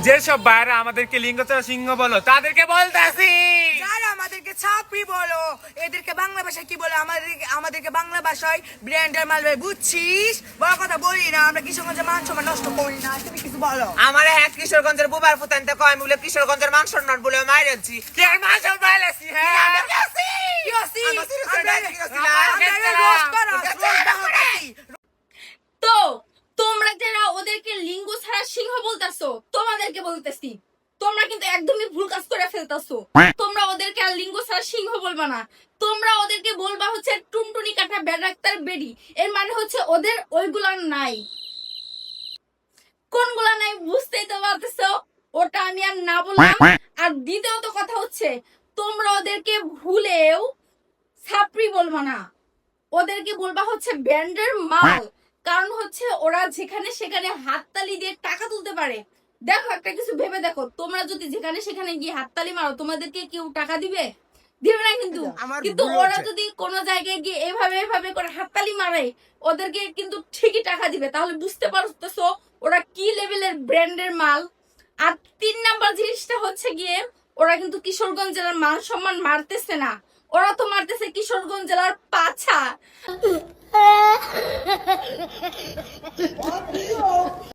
যেসব বাইরে আমাদেরকে লিঙ্গতরা সিংহ বলো তাদেরকে বলতাছি, যারা আমাদেরকে ছাপড়ি বলো এদেরকে বাংলা ভাষায় কি বলে, আমাদেরকে বাংলা ভাষায় ব্র্যান্ডের মাল বলে, বুঝছিস? বড় কথা বলি না, আমরা কিশোরগঞ্জের মান সম্মান নষ্ট করি না। তুমি কিছু বলো। আমার এক কিশোরগঞ্জের বুবার ফুতানতে কয় আমি বলে কিশোরগঞ্জের মান সম্মান বলে মাইরেছি। কে মাসল বাইলাছি হ্যাঁ কি হসি? আমার সিরিয়াস আমরা- কি হসি না? আমরা রোজ করা, রোজ দেখাচ্ছি। তো তোমরা যারা ওদেরকে লিঙ্গ ছাড়া সিংহ বলতাছো, তোমাদেরকে বলতেছি তোমরা কিন্তু একদমই ভুল কাজ করে ফেলতাছো। তোমরা ওদেরকে আর লিঙ্গ ছাড়া সিংহ বলবা না, তোমরা ওদেরকে বলবা হচ্ছে টুনটুনি কাটা বেড়াক্তার বেড়ি। এর মানে হচ্ছে ওদের ওইগুলা নাই। কোনগুলা নাই বুঝতেই তো পারতেছো, ওটা আমি আর না বললাম। আর দ্বিতীয়ত কথা হচ্ছে তোমরা ওদেরকে ভুলেও ছাপড়ি বলবা না, ওদেরকে বলবা হচ্ছে ব্র্যান্ডের মাল। কারণ হচ্ছে ওরা যেখানে সেখানে হাততালি দিয়ে টাকা তুলতে পারে। দেখো একটা কিছু ভেবে দেখো, তোমরা যদি যেখানে সেখানে গিয়ে হাততালি মারো তোমাদেরকে কেউ টাকা দিবে? দিবে না কিন্তু। আমার কিন্তু ভুল ওরা হয়েছে। যদি কোনো জায়গায় গিয়ে এভাবে করে হাততালি মারে ওদেরকে কিন্তু ঠিকই টাকা দিবে। তাহলে বুঝতে পারতেছো ওরা কি লেভেলের ব্র্যান্ডের মাল। আর 3 নাম্বার জিনিসটা হচ্ছে গিয়ে ওরা কিন্তু কিশোরগঞ্জ জেলার মান সম্মান মারতেছে না, ওরা তো মারতেছে কিশোরগঞ্জ জেলার পাছা।